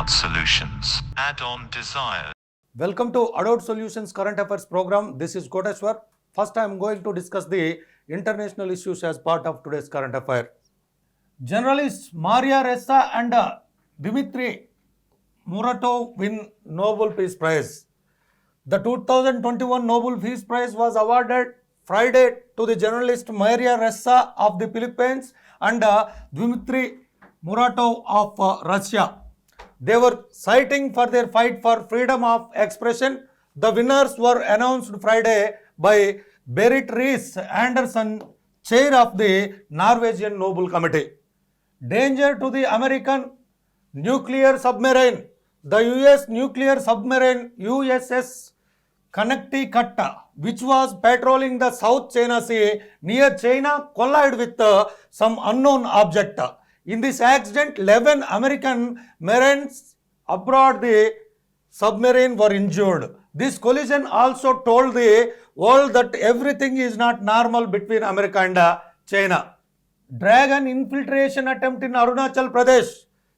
Adult Solutions. Add-on desires. Welcome to Adult Solutions Current Affairs program. This is Koteshwar. First, I am going to discuss the international issues as part of today's current affair. Journalists Maria Ressa and Dmitry Muratov win Nobel Peace Prize. The 2021 Nobel Peace Prize was awarded Friday to the journalist Maria Ressa of the Philippines and Dmitry Muratov of Russia. They were citing for their fight for freedom of expression. The winners were announced Friday by Berit Reiss-Andersen, chair of the Norwegian Nobel Committee. Danger to the American nuclear submarine. The US nuclear submarine USS Connecticut, which was patrolling the South China Sea near China, collided with some unknown object. In this accident, 11 American Marines aboard the submarine were injured. This collision also told the world that everything is not normal between America and China. Dragon infiltration attempt in Arunachal Pradesh.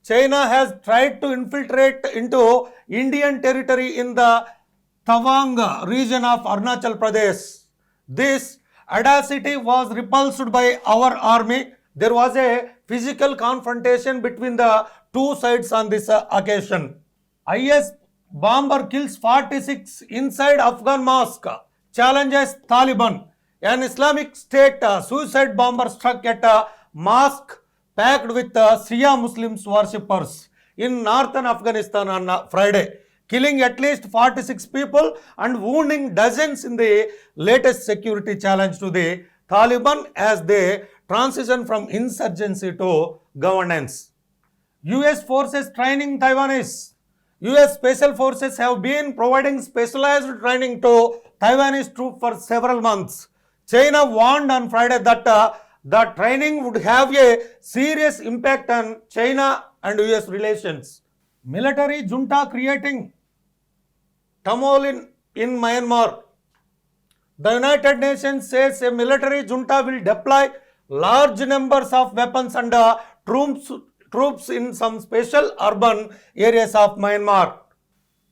China has tried to infiltrate into Indian territory in the Tawang region of Arunachal Pradesh. This audacity was repulsed by our army. There was a physical confrontation between the two sides on this occasion. IS bomber kills 46 inside Afghan mosque, challenges Taliban. An Islamic State suicide bomber struck at a mosque packed with Shia Muslims worshippers in northern Afghanistan on Friday, killing at least 46 people and wounding dozens in the latest security challenge to the Taliban as they transition from insurgency to governance. US forces training Taiwanese. US Special Forces have been providing specialized training to Taiwanese troops for several months. China warned on Friday that the training would have a serious impact on China and US relations. Military junta creating turmoil in Myanmar. The United Nations says a military junta will deploy large numbers of weapons and troops in some special urban areas of Myanmar.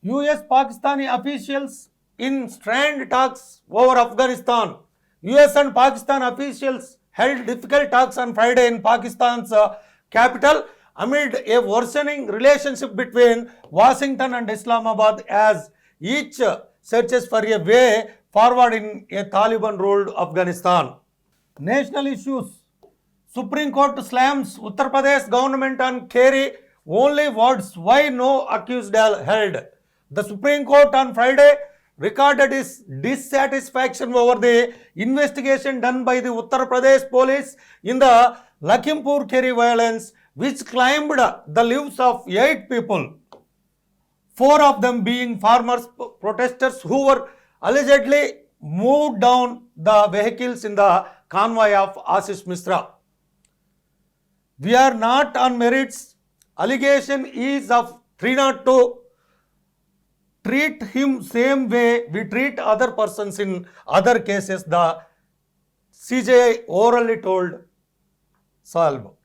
US Pakistani officials in strained talks over Afghanistan. US and Pakistan officials held difficult talks on Friday in Pakistan's capital amid a worsening relationship between Washington and Islamabad as each searches for a way forward in a Taliban-ruled Afghanistan. National issues. Supreme Court slams Uttar Pradesh government on carry only words why no accused held. The Supreme Court on Friday recorded its dissatisfaction over the investigation done by the Uttar Pradesh police in the Lakhimpur Kheri violence, which claimed the lives of 8 people, 4 of them being farmers protesters who were allegedly moved down the vehicles in the convoy of Ashish Misra. We are not on merits. Allegation is of 302. Treat him same way we treat other persons in other cases, the CJI orally told Salvo.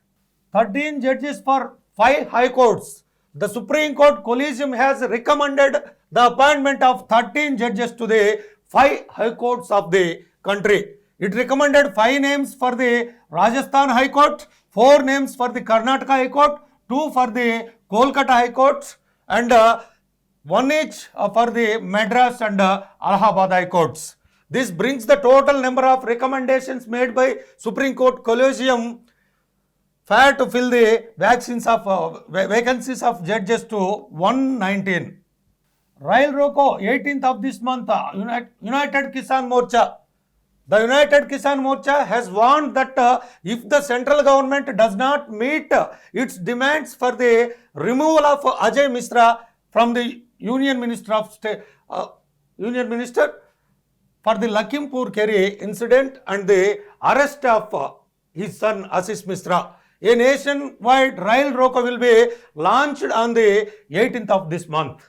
13 judges for 5 high courts. The Supreme Court Collegium has recommended the appointment of 13 judges to the 5 high courts of the country. It recommended 5 names for the Rajasthan High Court, 4 names for the Karnataka High Court, 2 for the Kolkata High Court, and 1 each for the Madras and Allahabad High Courts. This brings the total number of recommendations made by Supreme Court Collegium to fill the vacancies of judges to 119. Rail Roko, 18th of this month, United Kisan Morcha. The United Kisan Morcha has warned that if the central government does not meet its demands for the removal of Ajay Misra from the Union Minister for the Lakhimpur Kheri incident and the arrest of his son Ashish Misra, a nationwide rail roko will be launched on the 18th of this month.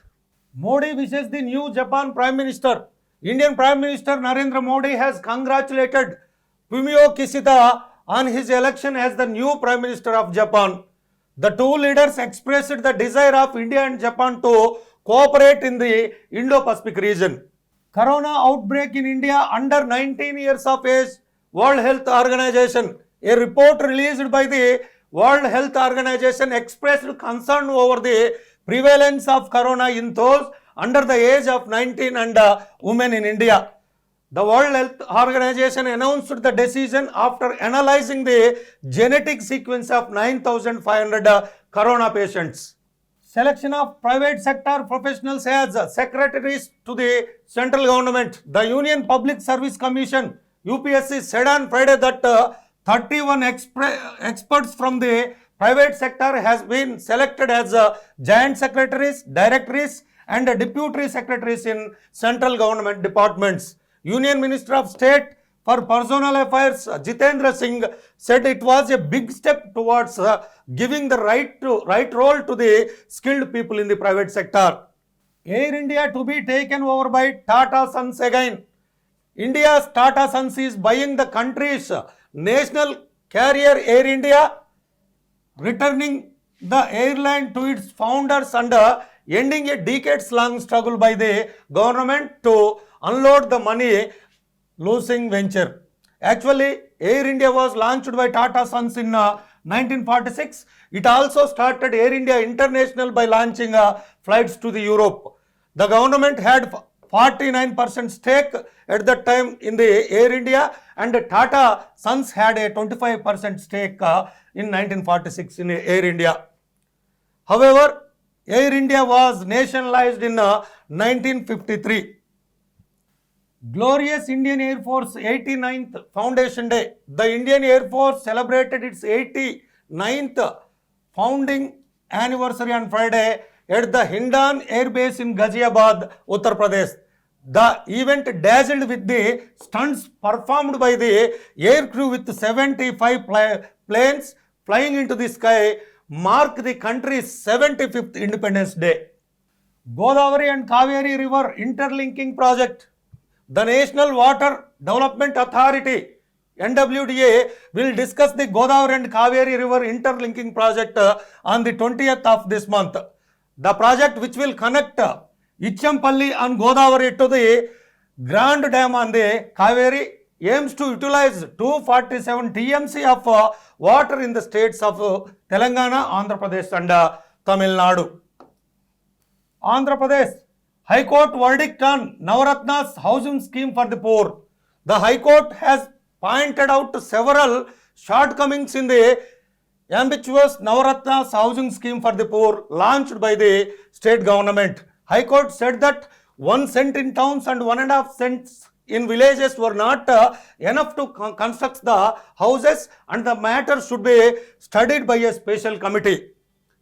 Modi wishes the new Japan Prime Minister. Indian Prime Minister Narendra Modi has congratulated Fumio Kishida on his election as the new Prime Minister of Japan. The two leaders expressed the desire of India and Japan to cooperate in the Indo-Pacific region. Corona outbreak in India under 19 years of age. World Health Organization. A report released by the World Health Organization expressed concern over the prevalence of corona in those under the age of 19 and women in India. The World Health Organization announced the decision after analyzing the genetic sequence of 9,500 corona patients. Selection of private sector professionals as secretaries to the central government. The Union Public Service Commission UPSC said on Friday that 31 experts from the private sector has been selected as joint secretaries, directories and deputy secretaries in central government departments. Union Minister of State for Personal Affairs Jitendra Singh said it was a big step towards giving the right role to the skilled people in the private sector. Air India to be taken over by Tata Sons again. India's Tata Sons is buying the country's national carrier Air India, returning the airline to its founders and ending a decades-long struggle by the government to unload the money-losing venture. Actually, Air India was launched by Tata Sons in 1946. It also started Air India International by launching flights to the Europe. The government had 49% stake at that time in the Air India, and Tata Sons had a 25% stake in 1946 in Air India. However, Air India was nationalized in 1953. Glorious Indian Air Force 89th Foundation Day. The Indian Air Force celebrated its 89th founding anniversary on Friday at the Hindan Air Base in Ghaziabad, Uttar Pradesh. The event dazzled with the stunts performed by the air crew with 75 planes flying into the sky, marked the country's 75th Independence Day. Godavari and Kaveri River Interlinking Project. The National Water Development Authority NWDA will discuss the Godavari and Kaveri River Interlinking Project on the 20th of this month. The project, which will connect Ichampalli on Godavari to the Grand Dam on the Kaveri, aims to utilize 247 TMC of water in the states of Telangana, Andhra Pradesh and Tamil Nadu. Andhra Pradesh High Court verdict on Navaratna's housing scheme for the poor. The High Court has pointed out several shortcomings in the ambitious Navaratna's housing scheme for the poor launched by the state government. High Court said that 1 cent in towns and 1.5 cents in villages were not enough to construct the houses, and the matter should be studied by a special committee.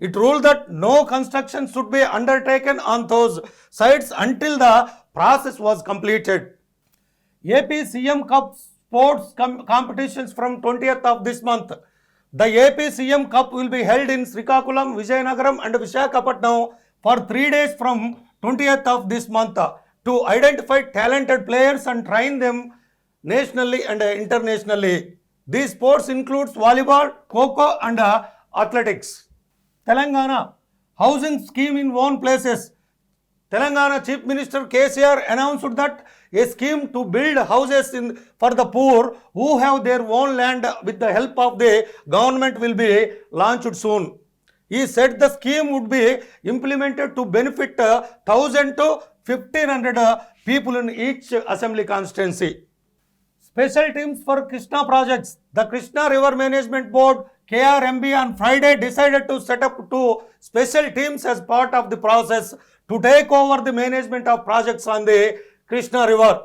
It ruled that no construction should be undertaken on those sites until the process was completed. AP CM Cup sports competitions from 20th of this month. The AP CM Cup will be held in Srikakulam, Vijayanagaram and Visakhapatnam for 3 days from 20th of this month to identify talented players and train them nationally and internationally. These sports includes volleyball, kho-kho and athletics. Telangana housing scheme in own places. Telangana Chief Minister KCR announced that a scheme to build houses for the poor who have their own land with the help of the government will be launched soon. He said the scheme would be implemented to benefit 1,000 to 1,500 people in each assembly constituency. Special teams for Krishna projects. The Krishna River Management Board KRMB on Friday decided to set up 2 special teams as part of the process to take over the management of projects on the Krishna River.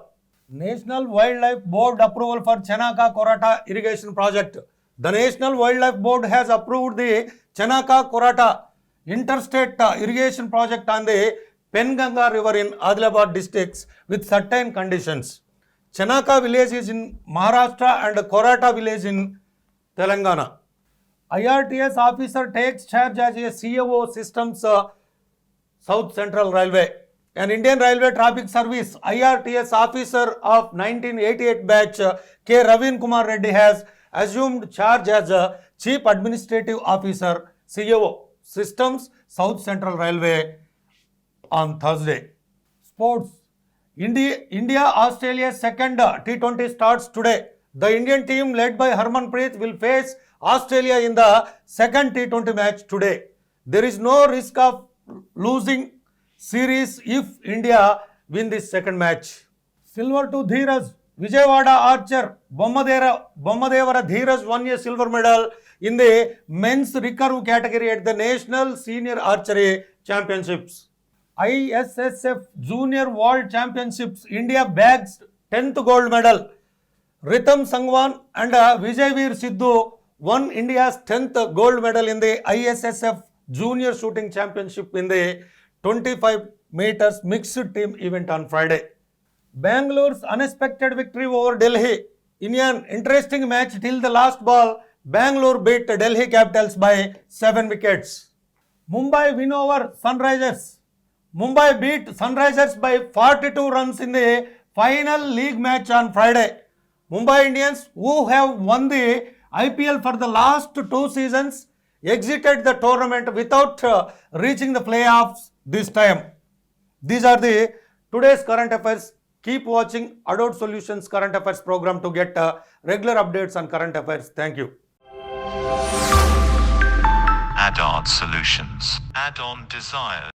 National Wildlife Board approval for Chanaka Korata irrigation project. The National Wildlife Board has approved the Chanaka Korata interstate irrigation project on the Penganga River in Adilabad districts with certain conditions. Chanaka village is in Maharashtra and Korata village in Telangana. IRTS officer takes charge as a CAO Systems South Central Railway. An Indian Railway Traffic Service IRTS officer of 1988 batch K. Ravin Kumar Reddy has assumed charge as a Chief Administrative Officer CEO Systems, South Central Railway on Thursday. Sports. India Australia's second T20 starts today. The Indian team led by Harmanpreet will face Australia in the second T20 match today. There is no risk of losing series if India win this second match. Silver to Dheeraj. Vijayawada archer Bommadevara Dheeraj won a silver medal in the men's recurve category at the National Senior Archery Championships. ISSF Junior World Championships, India bags 10th gold medal. Ritham Sangwan and Vijayveer Sidhu won India's 10th gold medal in the ISSF Junior Shooting Championship in the 25 meters mixed team event on Friday. Bangalore's unexpected victory over Delhi. In an interesting match till the last ball, Bangalore beat Delhi Capitals by 7 wickets. Mumbai win over Sunrisers. Mumbai beat Sunrisers by 42 runs in the final league match on Friday. Mumbai Indians, who have won the IPL for the last 2 seasons, exited the tournament without reaching the playoffs this time. These are the today's current affairs. Keep watching Adult Solutions Current Affairs program to get regular updates on current affairs. Thank you. Add-on Solutions. Add-on Desires.